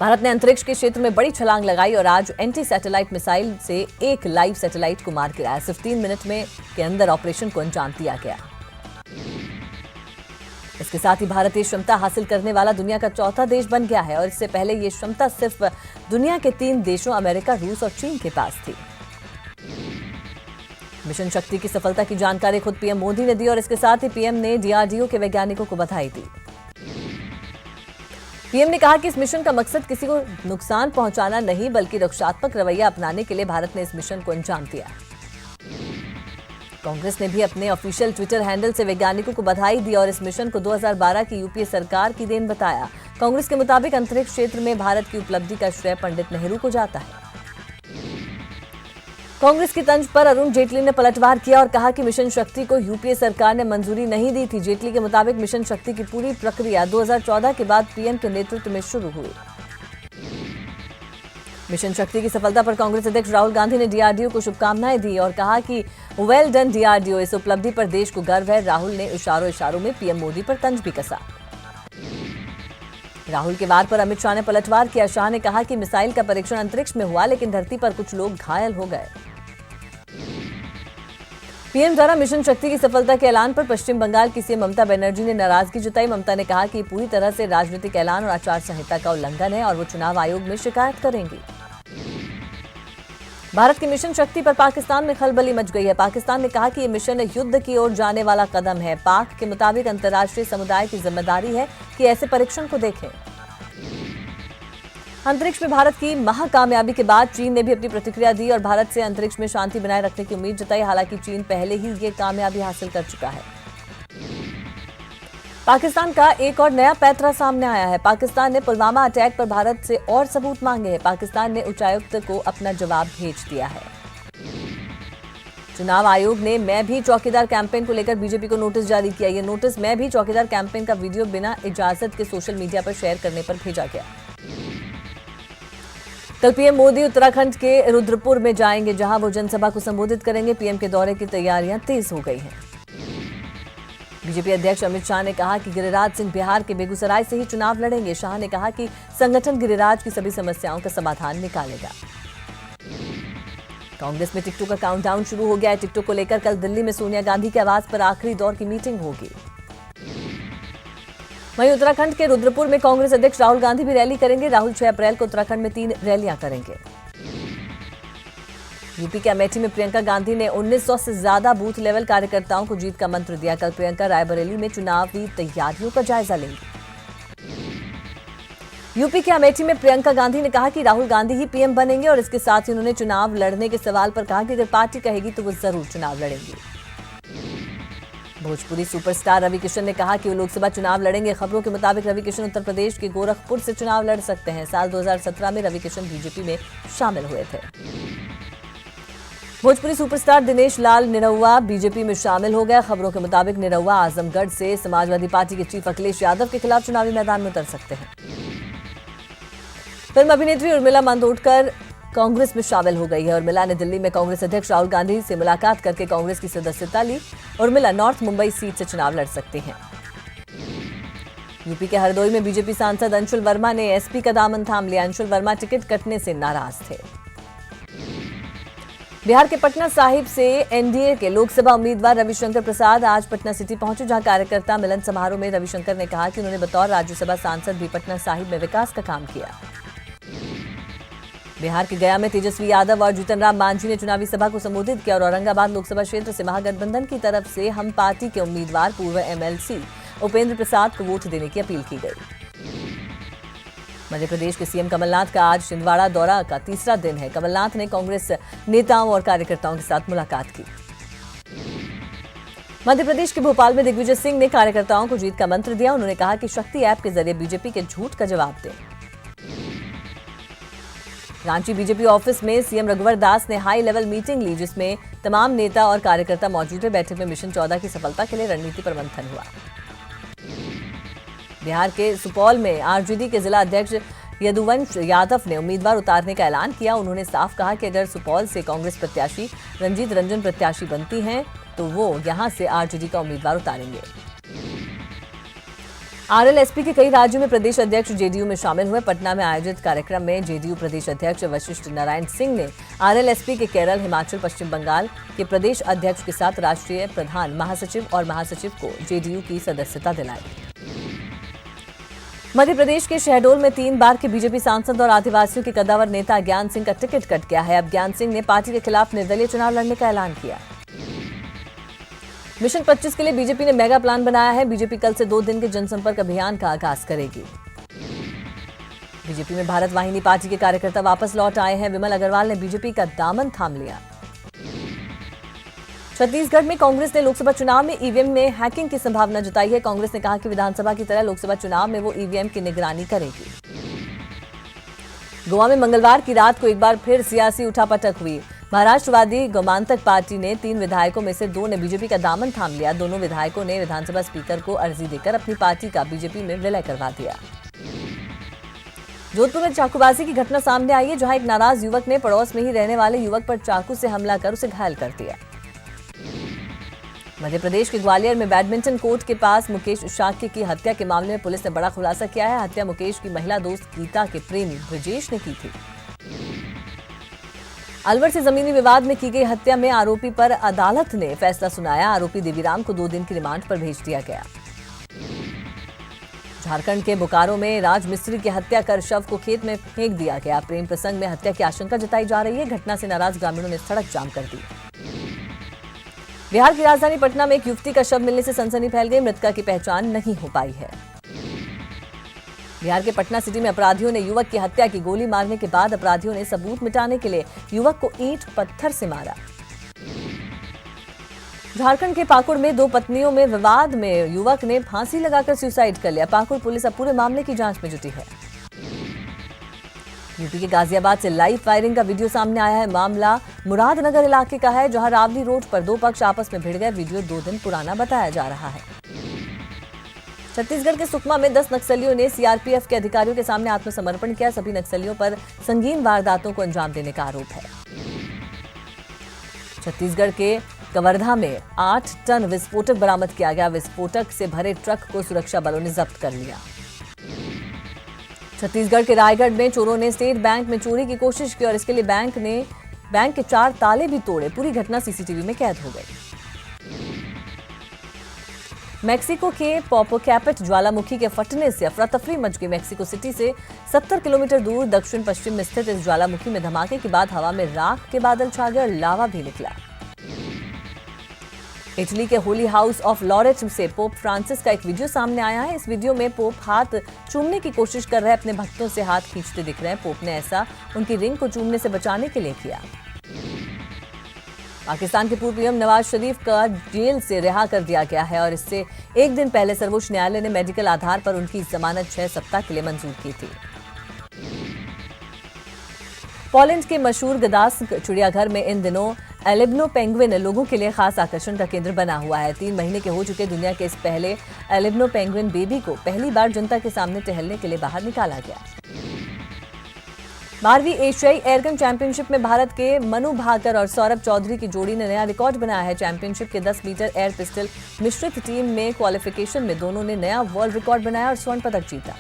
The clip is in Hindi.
भारत ने अंतरिक्ष के क्षेत्र में बड़ी छलांग लगाई और आज एंटी सैटेलाइट मिसाइल से एक लाइव सैटेलाइट को मार गिराया। सिर्फ 3 मिनट में के अंदर ऑपरेशन को अंजाम दिया गया। इसके साथ ही भारत ये क्षमता हासिल करने वाला दुनिया का चौथा देश बन गया है और इससे पहले ये क्षमता सिर्फ दुनिया के 3 देशों अमेरिका, रूस और चीन के पास थी। मिशन शक्ति की सफलता की जानकारी खुद पीएम मोदी ने दी और इसके साथ ही पीएम ने डीआरडीओ के वैज्ञानिकों को बधाई दी। पीएम ने कहा कि इस मिशन का मकसद किसी को नुकसान पहुंचाना नहीं बल्कि रक्षात्मक रवैया अपनाने के लिए भारत ने इस मिशन को अंजाम दिया। कांग्रेस ने भी अपने ऑफिशियल ट्विटर हैंडल से वैज्ञानिकों को बधाई दी और इस मिशन को 2012 की यूपीए सरकार की देन बताया। कांग्रेस के मुताबिक अंतरिक्ष क्षेत्र में भारत की उपलब्धि का श्रेय पंडित नेहरू को जाता है। कांग्रेस की तंज पर अरुण जेटली ने पलटवार किया और कहा कि मिशन शक्ति को यूपीए सरकार ने मंजूरी नहीं दी थी। जेटली के मुताबिक मिशन शक्ति की पूरी प्रक्रिया 2014 के बाद पीएम के नेतृत्व में शुरू हुई। मिशन शक्ति की सफलता पर कांग्रेस अध्यक्ष राहुल गांधी ने डीआरडीओ को शुभकामनाएं दी और कहा कि वेल डन डीआरडीओ, इस उपलब्धि पर देश को गर्व है। राहुल ने इशारों में पीएम मोदी पर तंज भी कसा। राहुल के वार पर अमित शाह ने पलटवार किया। शाह ने कहा कि मिसाइल का परीक्षण अंतरिक्ष में हुआ लेकिन धरती पर कुछ लोग घायल हो गए। पीएम द्वारा मिशन शक्ति की सफलता के ऐलान पर पश्चिम बंगाल की सीएम ममता बनर्जी ने नाराजगी जताई। ममता ने कहा कि पूरी तरह से राजनीतिक ऐलान और आचार संहिता का उल्लंघन है और वो चुनाव आयोग में शिकायत करेंगी। भारत की मिशन शक्ति पर पाकिस्तान में खलबली मच गई है। पाकिस्तान ने कहा कि ये मिशन युद्ध की ओर जाने वाला कदम है। पाक के मुताबिक अंतर्राष्ट्रीय समुदाय की जिम्मेदारी है कि ऐसे परीक्षण को देखें। अंतरिक्ष में भारत की महाकामयाबी के बाद चीन ने भी अपनी प्रतिक्रिया दी और भारत से अंतरिक्ष में शांति बनाए रखने की उम्मीद जताई। हालांकि चीन पहले ही ये कामयाबी हासिल कर चुका है। पाकिस्तान का एक और नया पैंतरा सामने आया है। पाकिस्तान ने पुलवामा अटैक पर भारत से और सबूत मांगे हैं। पाकिस्तान ने उच्चायुक्त को अपना जवाब भेज दिया है। चुनाव आयोग ने मैं भी चौकीदार कैंपेन को लेकर बीजेपी को नोटिस जारी किया। ये नोटिस मैं भी चौकीदार कैंपेन का वीडियो बिना इजाजत के सोशल मीडिया पर शेयर करने पर भेजा गया। कल पीएम मोदी उत्तराखंड के रुद्रपुर में जाएंगे, जहां वो जनसभा को संबोधित करेंगे। पीएम के दौरे की तैयारियां तेज हो गई हैं। बीजेपी अध्यक्ष अमित शाह ने कहा कि गिरिराज सिंह बिहार के बेगूसराय से ही चुनाव लड़ेंगे। शाह ने कहा कि संगठन गिरिराज की सभी समस्याओं का समाधान निकालेगा। कांग्रेस में टिकटों का काउंटडाउन शुरू हो गया है। टिकटों को लेकर कल दिल्ली में सोनिया गांधी के आवास पर आखिरी दौर की मीटिंग होगी। वहीं उत्तराखंड के रुद्रपुर में कांग्रेस अध्यक्ष राहुल गांधी भी रैली करेंगे। राहुल 6 अप्रैल को उत्तराखंड में 3 रैलियां करेंगे। यूपी के अमेठी में प्रियंका गांधी ने 1900 से ज्यादा बूथ लेवल कार्यकर्ताओं को जीत का मंत्र दिया। कल प्रियंका रायबरेली में चुनावी तैयारियों का जायजा लेंगी। यूपी के अमेठी में प्रियंका गांधी ने कहा कि राहुल गांधी ही पीएम बनेंगे और इसके साथ ही उन्होंने चुनाव लड़ने के सवाल पर कहा कि अगर पार्टी कहेगी तो वो जरूर चुनाव लड़ेंगी। भोजपुरी सुपरस्टार रवि किशन ने कहा कि वो लोकसभा चुनाव लड़ेंगे। खबरों के मुताबिक रवि किशन उत्तर प्रदेश के गोरखपुर से चुनाव लड़ सकते हैं। साल 2017 में रवि किशन बीजेपी में शामिल हुए थे। भोजपुरी सुपरस्टार दिनेश लाल निरहुआ बीजेपी में शामिल हो गया। खबरों के मुताबिक निरहुआ आजमगढ़ से समाजवादी पार्टी के चीफ अखिलेश यादव के खिलाफ चुनावी मैदान में उतर सकते हैं। फिल्म अभिनेत्री उर्मिला मातोंडकर कांग्रेस में शामिल हो गई है। उर्मिला ने दिल्ली में कांग्रेस अध्यक्ष राहुल गांधी से मुलाकात करके कांग्रेस की सदस्यता ली। उर्मिला नॉर्थ मुंबई सीट से चुनाव लड़ सकती हैं। यूपी के हरदोई में बीजेपी सांसद अंशुल वर्मा ने एसपी का दामन थाम लिया। अंशुल वर्मा टिकट कटने से नाराज थे। बिहार के पटना साहिब से एनडीए के लोकसभा उम्मीदवार रविशंकर प्रसाद आज पटना सिटी पहुंचे, जहां कार्यकर्ता मिलन समारोह में रविशंकर ने कहा कि उन्होंने बतौर राज्यसभा सांसद भी पटना साहिब में विकास का काम किया। बिहार के गया में तेजस्वी यादव और जीतन राम मांझी ने चुनावी सभा को संबोधित किया और औरंगाबाद लोकसभा क्षेत्र से महागठबंधन की तरफ से हम पार्टी के उम्मीदवार पूर्व एमएलसी उपेंद्र प्रसाद को वोट देने की अपील की गई। मध्य प्रदेश के सीएम कमलनाथ का आज छिंदवाड़ा दौरा का तीसरा दिन है। कमलनाथ ने कांग्रेस नेताओं और कार्यकर्ताओं के साथ मुलाकात की। मध्य प्रदेश के भोपाल में दिग्विजय सिंह ने कार्यकर्ताओं को जीत का मंत्र दिया। उन्होंने कहा कि शक्ति ऐप के जरिए बीजेपी के झूठ का जवाब दें। रांची बीजेपी ऑफिस में सीएम रघुवर दास ने हाई लेवल मीटिंग ली, जिसमें तमाम नेता और कार्यकर्ता मौजूद थे। बैठक में मिशन 14 की सफलता के लिए रणनीति पर मंथन हुआ। बिहार के सुपौल में आरजेडी के जिला अध्यक्ष यदुवंश यादव ने उम्मीदवार उतारने का ऐलान किया। उन्होंने साफ कहा कि अगर सुपौल से कांग्रेस प्रत्याशी रंजीत रंजन प्रत्याशी बनती हैं तो वो यहां से आरजेडी का उम्मीदवार उतारेंगे। आरएलएसपी के कई राज्यों में प्रदेश अध्यक्ष जेडीयू में शामिल हुए। पटना में आयोजित कार्यक्रम में जेडीयू प्रदेश अध्यक्ष वशिष्ठ नारायण सिंह ने आरएलएसपी के केरल, हिमाचल, पश्चिम बंगाल के प्रदेश अध्यक्ष के साथ राष्ट्रीय प्रधान, महासचिव और महासचिव को जेडीयू की सदस्यता दिलाई। मध्य प्रदेश के शहडोल में 3 बार के बीजेपी सांसद और आदिवासियों के कद्दावर नेता ज्ञान सिंह का टिकट कट गया है। अब ज्ञान सिंह ने पार्टी के खिलाफ निर्दलीय चुनाव लड़ने का ऐलान किया। मिशन 25 के लिए बीजेपी ने मेगा प्लान बनाया है। बीजेपी कल से 2 दिन के जनसंपर्क अभियान का आगाज करेगी। बीजेपी में भारत वाहिनी पार्टी के कार्यकर्ता वापस लौट आए हैं। विमल अग्रवाल ने बीजेपी का दामन थाम लिया। छत्तीसगढ़ में कांग्रेस ने लोकसभा चुनाव में ईवीएम में हैकिंग की संभावना जताई है। कांग्रेस ने कहा कि विधानसभा की तरह लोकसभा चुनाव में वो ईवीएम की निगरानी करेगी। गोवा में मंगलवार की रात को एक बार फिर सियासी उठापटक हुई। महाराष्ट्रवादी गोमांतक पार्टी ने 3 विधायकों में से 2 ने बीजेपी का दामन थाम लिया। दोनों विधायकों ने विधानसभा स्पीकर को अर्जी देकर अपनी पार्टी का बीजेपी में विलय करवा दिया। जोधपुर में चाकूबाजी की घटना सामने आई है, जहां एक नाराज युवक ने पड़ोस में ही रहने वाले युवक पर चाकू से हमला कर उसे घायल कर दिया। मध्य प्रदेश के ग्वालियर में बैडमिंटन कोर्ट के पास मुकेश शाक्य की हत्या के मामले में पुलिस ने बड़ा खुलासा किया है। हत्या मुकेश की महिला दोस्त गीता के प्रेमी ब्रजेश ने की थी। अलवर से जमीनी विवाद में की गई हत्या में आरोपी पर अदालत ने फैसला सुनाया। आरोपी देवीराम को 2 दिन की रिमांड पर भेज दिया गया। झारखंड के बोकारो में राज मिस्त्री की हत्या कर शव को खेत में फेंक दिया गया। प्रेम प्रसंग में हत्या की आशंका जताई जा रही है। घटना से नाराज ग्रामीणों ने सड़क जाम कर दी। बिहार की राजधानी पटना में एक युवती का शव मिलने से सनसनी फैल गई। मृतका की पहचान नहीं हो पाई है। बिहार के पटना सिटी में अपराधियों ने युवक की हत्या की। गोली मारने के बाद अपराधियों ने सबूत मिटाने के लिए युवक को ईंट पत्थर से मारा। झारखंड के पाकुड़ में 2 पत्नियों में विवाद में युवक ने फांसी लगाकर सुसाइड कर लिया। पाकुड़ पुलिस अब पूरे मामले की जांच में जुटी है। यूपी के गाजियाबाद से लाइव फायरिंग का वीडियो सामने आया है। मामला मुरादनगर इलाके का है, जहां रावली रोड पर 2 पक्ष आपस में भिड़ गए। वीडियो 2 दिन पुराना बताया जा रहा है। छत्तीसगढ़ के सुकमा में 10 नक्सलियों ने सीआरपीएफ के अधिकारियों के सामने आत्मसमर्पण किया। सभी नक्सलियों पर संगीन वारदातों को अंजाम देने का आरोप है। छत्तीसगढ़ के कवर्धा में 8 टन विस्फोटक बरामद किया गया। विस्फोटक से भरे ट्रक को सुरक्षा बलों ने जब्त कर लिया। छत्तीसगढ़ के रायगढ़ में चोरों ने स्टेट बैंक में चोरी की कोशिश की और इसके लिए बैंक के 4 ताले भी तोड़े। पूरी घटना सीसीटीवी में कैद हो गई। मेक्सिको के पॉपोकैपेट ज्वालामुखी के फटने से अफरा तफरी मच गई। मेक्सिको सिटी से 70 किलोमीटर दूर दक्षिण पश्चिम में स्थित इस ज्वालामुखी में धमाके के बाद हवा में राख के बादल छा गए और लावा भी निकला। इटली के होली हाउस ऑफ लॉरेट से पोप फ्रांसिस का एक वीडियो सामने आया है। इस वीडियो में पोप हाथ चूमने की कोशिश कर रहे अपने भक्तों से हाथ खींचते दिख रहे हैं। पोप ने ऐसा उनकी रिंग को चूमने से बचाने के लिए किया। पाकिस्तान के पूर्व पीएम नवाज शरीफ का जेल से रिहा कर दिया गया है और इससे एक दिन पहले सर्वोच्च न्यायालय ने मेडिकल आधार पर उनकी जमानत 6 सप्ताह के लिए मंजूर की थी। पोलैंड के मशहूर गदान्स्क चिड़ियाघर में इन दिनों एलिब्नो पेंगुइन लोगों के लिए खास आकर्षण का केंद्र बना हुआ है। 3 महीने के हो चुके दुनिया के इस पहले एलिब्नो पेंगुइन बेबी को पहली बार जनता के सामने टहलने के लिए बाहर निकाला गया। 12वीं एशियाई एयरगन चैंपियनशिप में भारत के मनु भाकर और सौरभ चौधरी की जोड़ी ने नया रिकॉर्ड बनाया है। चैंपियनशिप के 10 मीटर एयर पिस्टल मिश्रित टीम में क्वालिफिकेशन में दोनों ने नया वर्ल्ड रिकॉर्ड बनाया और स्वर्ण पदक जीता।